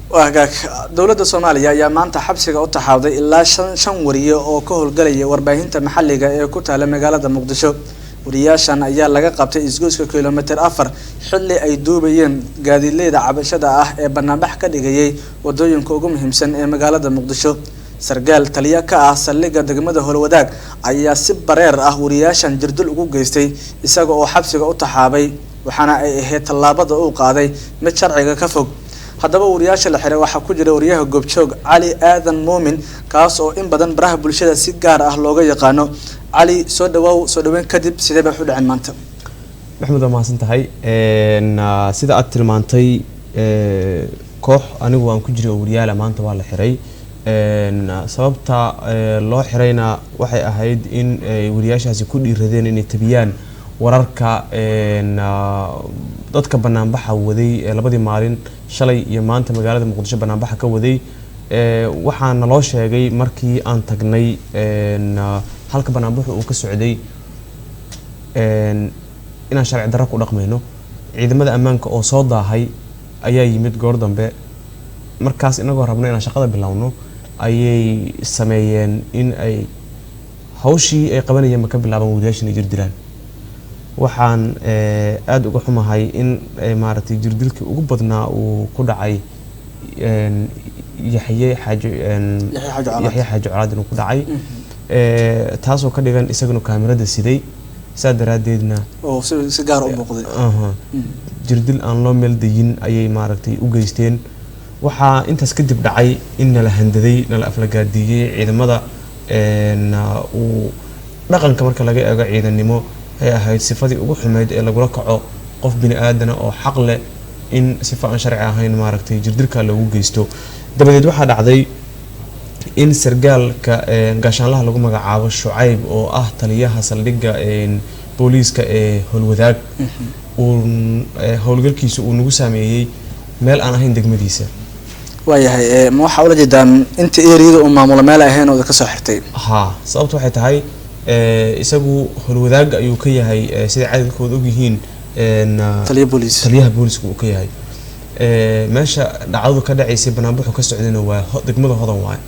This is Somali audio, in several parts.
وهاك دولة الصومالية يا مانتا حبسك أو تحاضي إلا شن ورية أو كهول جلية وربعين تمحلقة كتها لمقالة مقدشو ورياشان أيام لقى قبت إسقوس كيلومتر أفر حلي أي دوبيين قادي ليدا عبشدا برنامج كديجي ودوين كوجم همسن مقالة مقدشو سرقال تليا سلقة دقمده هالوداك أيا سب برير ورياشان جردل أقول جيستي إسقو أو حبسك أو تحابي وحنا هي طلابة أو قاضي متشرعي كفوق هذا ورياش الحرة وحكوجر ورياه جوبشوق علي آذن مؤمن كاس أو إن بدن براه بالشدة سيجار أهلوجا يقانو علي سودوين كذب سيدا بحول عن مانتا محمد ما سنتهاي إن سيدا أتل مانتي كوح أنا وان كوجر ورياله مانتا ولا حري إن سببتا الله حرينا وحي أهيد إن ورياش هسيكون يردين إن تبيان wararka dadka banaanbaxa waday labadii maalin shalay iyo maanta magaalada Muqdisho banaanbaxa ka waday waxaana loo sheegay markii aan tagnay halka banaanbaxu uu ka socday inaan sharci darro ku dhaqmayno ciidamada ammaanka oo soo daahay ayaa yimid goor dambe markaas inagoo rabnay inaan shaqada bilowno ayay sameeyeen in ay hawshii ay qabanayeen ma ka bilaabaan wadaashin jir dilaan waxaan aad uga xumahay in maaragtay jirdilkii ugu badnaa uu ku dhacay Yaxye Xaaji Colaad inuu ku dhacay taasoo ka dhigan isaguna kaamirada siday saadaradeedna oo si gaar u muuqday jirdil aan loo meel dayin ayay maaragtay u geysteen waxaa intaas kadib dhacay in la handaday la aflagaadiyay ciidamada uu dhaqanka marka laga eego ciidanimo ay ahayd sifadii ugu xumeyd ee lagu kaco qof bini aadana oo xaq leh in sifa aan sharci ahayn maaragtay jirdilka lagu geysto dabadeed waxa dhacday in sargaalka gaashaanlaha lagu magacaabo Shucayb oo ah taliyaha saldhigga booliiska ee Holwadaag uu howlgalkiisu uu nagu sameeyay meel aan ahayn degmadiisa waayahay ma waxa ula jeedaan inta eeriyada oo maamula meel ahayn oo ka soo xirtay sababtu waxay tahay isagu Holwadaag ayuu ka yahay sida cadalkooda og yihiin taliyaha booliiska uu ka yahay meesha dhacdo ka dhacaysay banaanbaxu ka socdayna waa degmada Hodan waay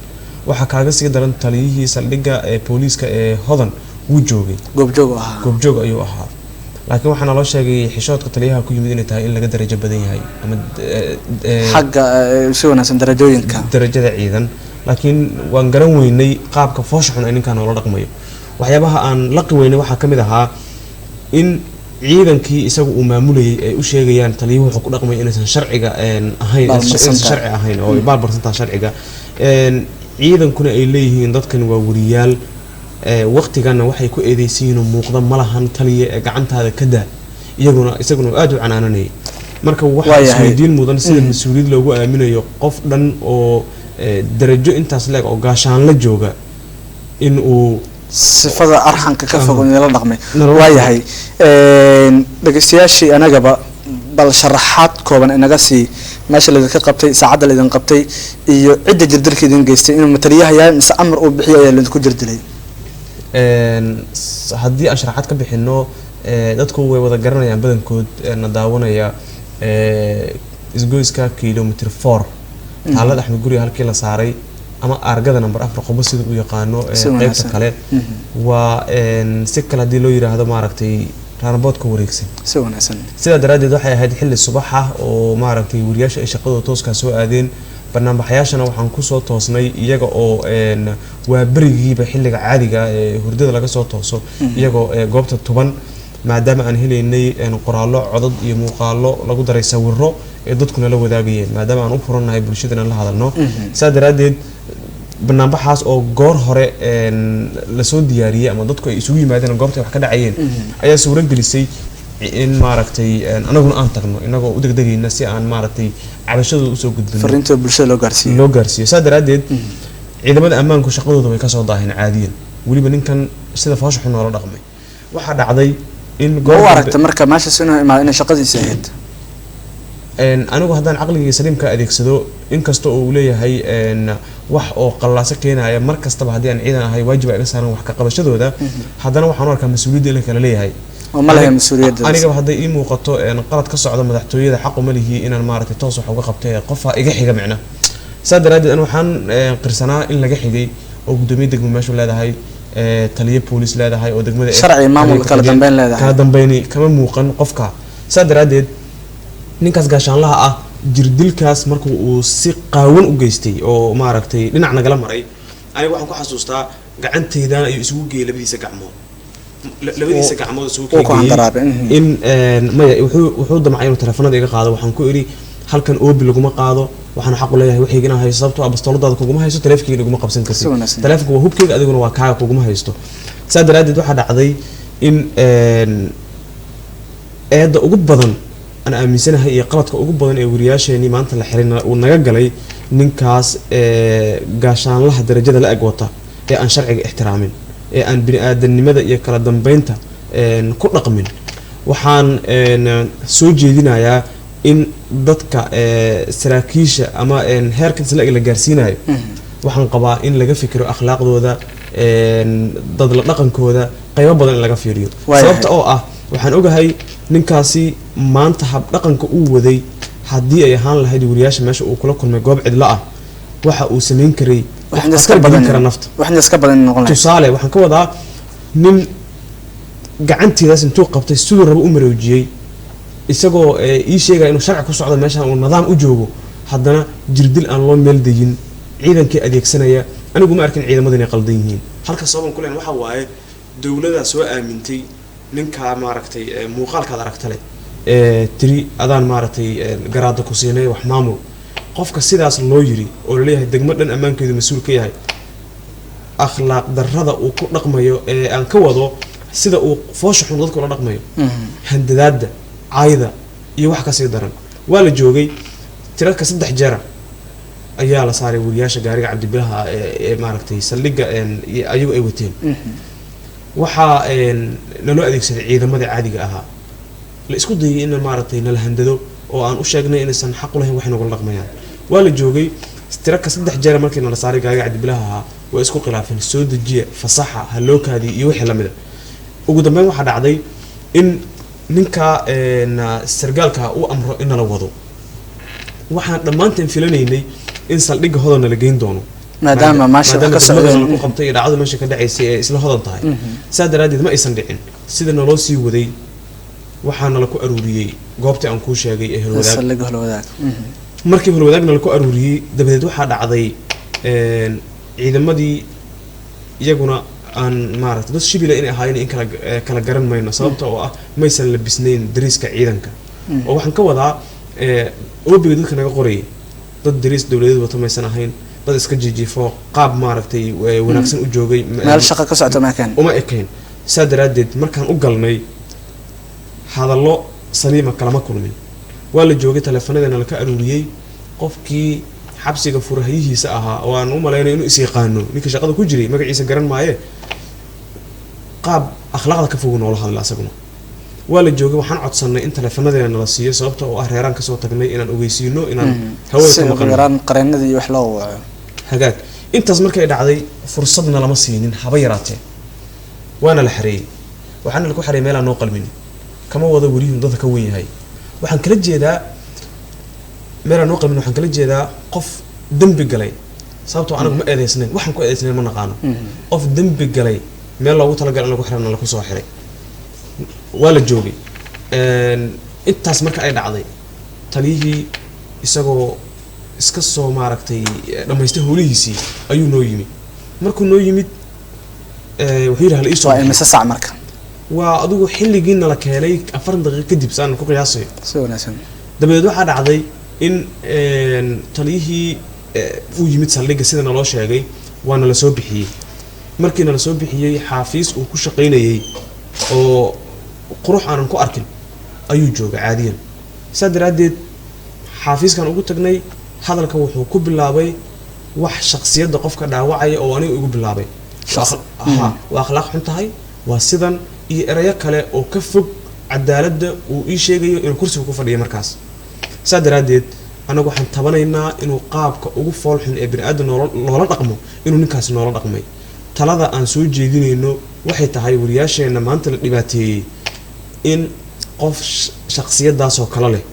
waxa kaaga sii daran taliyihii saldhigga booliiska ee Hodan wuu joogay goobjoog ayuu ahaa laakiin waxaana loo sheegay xishoodka taliyaha ku yimid inay tahay in laga darajo badan yahay ama xagga si wanaagsan darajooyinka darajada ciidan laakiin waan garan weynay qaabka foosha xun ay ninkan loo dhaqmayo waxyaabaha aan la qiimeynay waxa kamid ahaa in ciidankii isagu uu maamulayay ay u sheegayaan taliyuhu wuxuu ku dhaqmay inaysan sharciga sharci ahayn oo baalbarsantaa sharciga ciidankuna ay leeyihiin dadkan waa wariyaal waqtigana waxay ku eedeysiin muuqda malahan taliye ee gacantaada ka daa isaguna aad u canaananay marka waxa isweydiin mudan sida mas'uuliyad loogu aaminayo qof dhan oo darajo intaas leeg oo gaashaan la jooga in uu sifada arxanka ka fogaan la dhaqmay waayahay dhageystayaashii anagaba bal sharaxaad kooban inaga sii meesha la ka qabtay saacada la idin qabtay iyo cidda jirdilkeedin geystay inuu mataliyaha yahay mise amar uu bixiyo ayaa la ku jirdilay haddii aan sharaxaad ka bixino dadku way wada garanayaan badankood na daawanaya isgoyska kilometer 4 taalada Axmed Guri halkii la saaray ama argada number 4 qobo sida uu yaqaano qaybta kale waa si kala hadii loo yiraahdo maaragtay raanboodka wareegsan si wanaagsan sida daraadeed waxay ahayd xilli subax ah oo maaragtay wariyaasha ay shaqadooda tooska soo aadeen barnaamijyaashana waxaan ku soo toosnay iyaga oo waa barigiiba xilliga caadiga ee hurdada laga soo tooso iyaga oo goobta tuban maadaama aan heleynay qoraallo codad iyo muuqaallo lagu daray sawirro ee dadkuna la wadaagayeen maadaama aan u furanahay bulshadana la hadalno sida daraadeed barnaamijkaas oo goor hore la soo diyaariyay ama dadku ay isugu yimaadeen goobta wax ka dhacayeen ayaa suura gelisay in maaragtay anaguna aan tagno inagoo u degdegayna si aan maaragtay cabashada u soo gudbino fariinta bulshada loo gaarsiiyo sida daraadeed ciidamada ammaanku shaqadooda way ka soo daaheen caadiyan waliba ninkan sida foosha xun loo dhaqmay waxa dhacday in goor aragta marka meesha soo imaadeen shaqadiisa ahayd anigu haddaan caqliga saliimka adeegsado inkasta oo uu leeyahay wax oo qallaasa keenaya markastaba haddii aan ciidan ahay waajib ay iga saaran wax ka qabashadooda haddana waxaan arkaa mas'uuliyadda in kala leeyahay وما لها مسؤولية aniga hadday ii muuqato qalad ka socdo madaxtooyada xaq uma lihi inaan maaragtay toos wax uga qabtay qofa iga xiga macna saadaraadid aan waxaan qirsanaa in laga xigay oo gudoomiye degmo meeshu leedahay taliye police leedahay oo degmada sharci maamul kala dambeyn leedahay kala dambeeyni kama muuqan qofka saadaraadid ninkaas gaashaanlaha ah jirdilkaas markuu uu si qaawan u geystay oo maaragtay dhinac nagala maray aniga waxaan ku xasuustaa gacantaydan ayuu isugu geeyay labadiisa gacmood isugu geeyay in maya wuxuu damcay inuu telefoonada iga qaado waxaan ku iri halkan oobi laguma qaado waxaan xaq u leeyahay wixii inaan haysto sababtoo ah bastooladaada kuguma haysto taleefankayga laguma qabsan kartid taleefanku waa hubkayga adiguna waa kaaga kuguma haysto saa daraadeed waxaa dhacday in eedda ugu badan aan aaminsanahay iyo qaladka ugu badan ee wariyaasheenii maanta la xiray uu naga galay ninkaas gaashaanlaha darajada la eg wata ee aan sharciga ixtiraamin ee aan bini'aadanimada iyo kala dambeynta ku dhaqmin waxaan soo jeedinayaa in dadka saraakiisha ama heerka isla la gaarsiinayo waxaan qabaa in laga fikiro akhlaaqdooda dad la dhaqankooda qaybo badan in laga fiiriyo sababta oo ah waxaan ogahay ninkaasi maanta hab dhaqanka uu waday haddii ay ahaan lahayd wariyaasha meesha uu kula kulmay goob cidla ah waxa uu sameyn karay waxna iska badan noqon lahayd tusaale waxaan ka wadaa nin gacantiidaas intuu qabtay siduu rabo u maroojiyay isagoo ii sheegaya inuu sharci ku socdo meeshan uu nidaam u joogo haddana jirdil aan loo meel dayin ciidankii adeegsanaya anigu ma arkin ciidamada inay qaldan yihiin halka sababan ku leen waxa waaye dowladda soo aamintay ninka maaragtay muuqaalkaad aragtale tiri adaan maaragtay garaada ku siinay wax maamul qofka sidaas loo yiri oo leeyahay degmo dhan ammaankeedu mas'uul ka yahay akhlaaq darrada uu ku dhaqmayo aan ka wado sida uu foosha xun dadku la dhaqmayo handadaada caayda iyo wax ka sii daran waa la joogay tirarka 3 jeer ayaa la saaray wariyaasha gaariga cabdibilaha ee maaragtay saldhiga ayagu ay wateen waxa naloo adeegsaday ciidamada caadiga ahaa la isku dayay in maaragtay nala handado oo aan u sheegnay inaysan xaq u lahayn wax nagu dhaqmayaan waa la joogay tirarka 3 jeer markii nala saaray gaariga cabdibilaha ahaa waa isku khilaafeen soo dejiya fasaxa halookaadii iyo wixii lamida ugu dambeyn waxa dhacday in ninka sargaalka uu amro in la wado waxaan dhamaanteen filanaynay in saldhiga hodana la geyn doono maadaama maasha ka socdeen ku qabtay dhacdo meesha ka dhacaysay ee isla hodan tahay saadaraadid ma aysan dhicin sida naloo sii waday waxaana la ku aruuriyay goobtii aan ku sheegay ee halwadaag markii halwadaagna la ku aruuriyay dabadeed waxa dhacday ciidamadii iyaguna aan maaragtay dad shibila in ahaayeen in kala garan mayno sababta oo ah maysan labisnayn dariiska ciidanka oo waxaan ka wadaa oobiga dadka naga qorayay dad dariis dawladeed wata maysan ahayn dad iska jijiifo qaab maaragtay wanaagsan u joogay meel shaqo ka socdo ma keen uma ekeen saadaraadid markaan u galnay hadallo saliima kalama kulmin waa la joogay telefoonadana la ka aruuriyay qofkii xabsiga furahiyihiisa ahaa oo aan u maleynay inuu is yaqaano ninka shaqada ku jiray magaciisa garan maaye qaab akhlaaqda ka fog noola hadla asaguna waa la joogay waxaan codsanay in telefoonadana nala siiyo sababta oo ah reeraan ka soo tagnay inaan ogeysiino inaan hawada ka maqan qareenadii wax loo waco hagaag intaas markay dhacday fursadna lama siinin haba yaraatee waana la xareeyay waxaana lagu xareeyay meel aan noo qalmin kama wada wariyuhu dadka ka weyn yahay waxaan kala jeedaa meel aan noo qalmin waxaan kala jeedaa qof dambi galay sababtoo anagu ma eedeysnayn waxaan ku eedeysnayn ma naqaano qof dambi galay meel loogu talagalay in lagu xirana lagu soo xiray waa la joogay intaas marka ay dhacday taliyihii isagoo iska soo maaragtay dhamaystay howlihiisii ayuu noo yimid markuu noo yimid wuxuu yidhi hal iisoo waa imisa sac marka waa adigu xilligiina la keenay 4 daqiiqo kadib saan ku qiyaasayo si wanaagsan dabadeed waxaa dhacday in taliyihii uu yimid saldhiga sida naloo sheegay waana la soo bixiyey markiina la soo bixiyey xaafiis uu ku shaqaynayay oo qurux aanan ku arkin ayuu jooga caadiyan saa daraadeed xaafiiskan ugu tagnay hadalka wuxuu ku bilaabay wax shakhsiyadda qofka dhaawacaya oo aniga ugu bilaabay waa akhlaaq xun tahay waa sidan iyo erayo kale oo ka fog cadaaladda uu ii sheegayo inuu kursiga ku fadhiyo markaas saa daraadeed anagu waxaan tabanaynaa inuu qaabka ugu fool xun ee bini'aadam loola dhaqmo inuu ninkaasi noola dhaqmay talada aan soo jeedinayno waxay tahay wariyaasheenna maanta la dhibaateeyey in qof shakhsiyadaas oo kale leh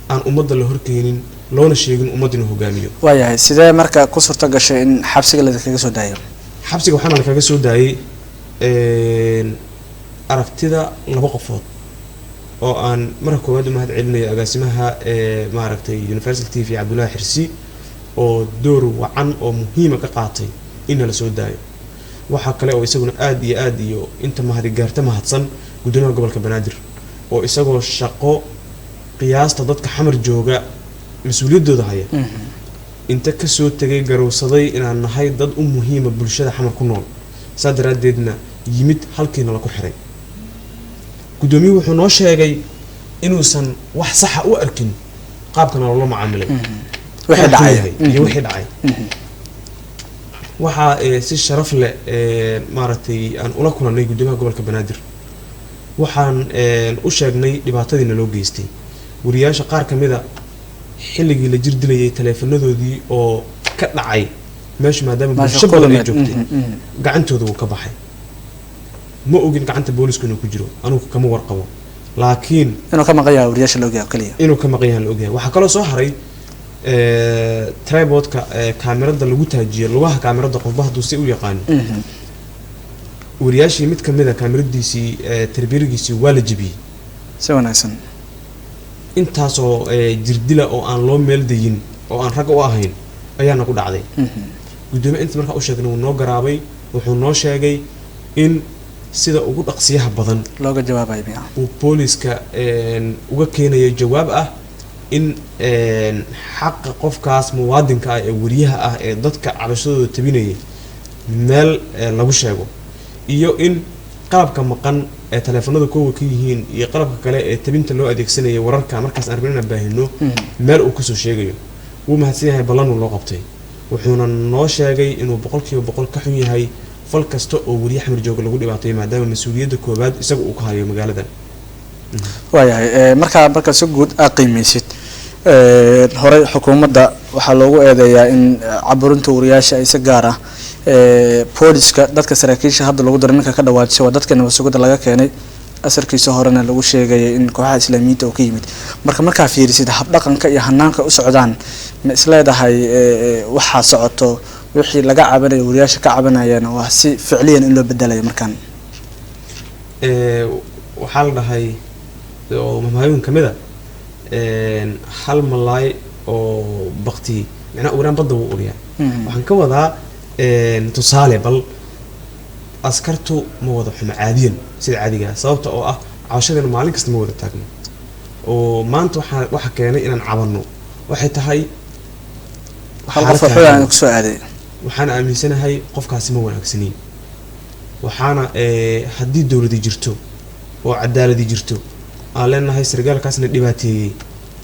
aan ummadda la horkeenin loona sheegin ummadda inuu hogaamiyo. waayahay sidee marka ku suurto gashay in xabsiga la kaga soo daayo? xabsiga waxaana la kaga soo daayay aragtida laba qofood oo aan marka koowaad u mahad celinayo agaasimaha maaragtay Universal TV Cabdullaahi Xirsi oo door wacan oo muhiim ka qaatay in la soo daayo. waxa kale oo isaguna aad iyo inta mahad gaarta mahadsan gudoomiyaha gobolka Banaadir oo isagoo shaqo qiyaasta dadka xamar jooga mas'uuliyadooda haya inta ka soo tagay garowsaday inaan nahay dad u muhiim ah bulshada xamar ku nool saadaradeedna yimid halkiina la ku xiray. gudoomiyuhu wuxuu noo sheegay inuusan wax sax ah u arkin qaabkana loo macaamilay wixii dhacay waxa si sharaf leh maaragtay aan ula kulanay gudoomiyaha gobolka Banaadir waxaan u sheegnay dhibaatadiina loo geystay wariyaasha qaar kamida xilligii la jir dilayay taleefanadoodii oo ka dhacay meesha maadaama bulsho badan ay joogtay gacantooda uu ka baxay. ma ogin gacanta booliska inuu ku jiro anugu kama warqabo laakiin inuu ka maqan yahay wariyaasha la ogyahay kaliya inuu ka maqan yahay la ogyahay. waxa kale oo soo haray tripodka kaamirada lagu taajiyo lugaha kaamirada qofba hadduu si u yaqaan wariyaashii mid kamid ah kaamiradiisii tarbiyadiisii waa la jabiyay si wanaagsan. intaasoo jirdila oo aan loo meel dayin oo aan rag u ahayn ayaana ku dhacday. gudoomiye inta markaa u sheegnay uu noo garaabay wuxuu noo sheegay in sida ugu dhaqsiyaha badan looga jawaabayo uu booliska uga keenayo jawaab ah in xaqa qofkaas muwaadinka ah ee wariyaha ah ee dadka cabashadooda tabinayay meel lagu sheego iyo in qalabka maqan ee taleefanada koowa ka yihiin iyo qalabka kale ee tabinta loo adeegsanayay wararka markaas aan rabin inaan baahino meel uu kasoo sheegayo. wuu mahadsan yahay ballan uu loo qabtay wuxuuna noo sheegay inuu 100% ka xun yahay fal kasta oo wariye xamar jooga lagu dhibaatay maadaama mas'uuliyadda koobaad isaga uu ka hayo magaaladan. waayahay marka si guud aad qiimeysid hore xukuumadda waxaa loogu eedeeyaa in caburinta wariyaasha ay si gaar ah booliska dadka saraakiisha hadda lagu daray ninka ka dhawaajisay waa dadka nabad laga keenay asarkiisa horena lagu sheegay in kooxaha islaamiyiinta uu ka yimid markaa fiirisid hab dhaqanka iyo hanaanka u socdaan ma isleedahay waxa socoto wixii laga cabanayo wariyaasha ka cabanayaan waa si ficliyan in loo bedelayo markaan waxaa la dhahay oo mahayun kamida hal malaay oo baqti macna uraan badda uu uriyaa waxaan ka wadaa tusaale bal askartu ma wada xumo caadiyan sida caadiga sababta oo ah cabashadana maalin kasta ma wada taagno oo maanta waxa keenay inaan cabano waxay tahay hal qof waxaan ku soo aaday waxaan aaminsanahay qofkaasi ma wanaagsanin waxaana haddii dawladda jirto oo cadaalad jirto aan leenahay sargaalkaasna dhibaateeyay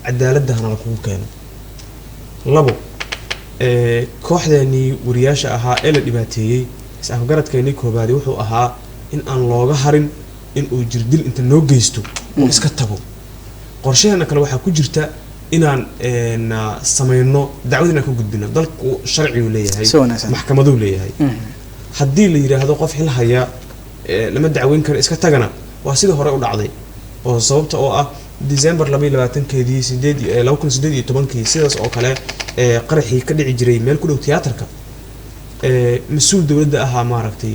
cadaaladda hana lagu keeno. labo kooxdeeni wariyaasha ahaa ee la dhibaateeyay is-afgaradkeeni koobaad wuxuu ahaa in aan looga harin in uu jirdil inta noo geysto oo iska tago. qorshaheena kale waxaa ku jirta inaan sameeyno dacwad inaan ka gudbino dalku sharci uu leeyahay maxkamadu leeyahay haddii la yiraahdo qof xil haya lama dacweyn karo iska tagana waa sidii hore u dhacday oo sababta oo ah December 22keedii 2018 sidaas oo kale qaraxii ka dhici jiray meel ku dhow tiyaatarka mas'uul dawladda ahaa maaragtay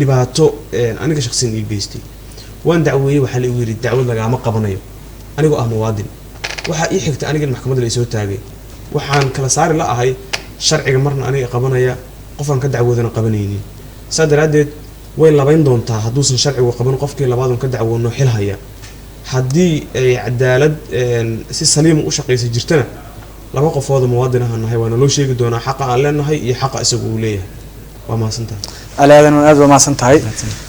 dhibaato aniga shakhsiyan ii geystay waan dacweeyay waxa la igu yiri dacwad lagama qabanayo anigoo ah muwaadin waxa ii xigtay aniga maxkamadda la soo taagay waxaan kala saari la ahay sharciga marna aniga qabanaya qofan ka dacwoodana qabanaynin sadaradeed way labayn doontaa hadduusan sharcigu qaban qofkii labaad ka dacwoono xil haya haddii ay cadaalad si saliim u shaqeysa jirtana laba qofood muwaadin ah nahay waana loo sheegi doonaa xaqa aan leenahay iyo xaqa isagu uu leeyahay waa ma santaa alaadan aad waa ma santahay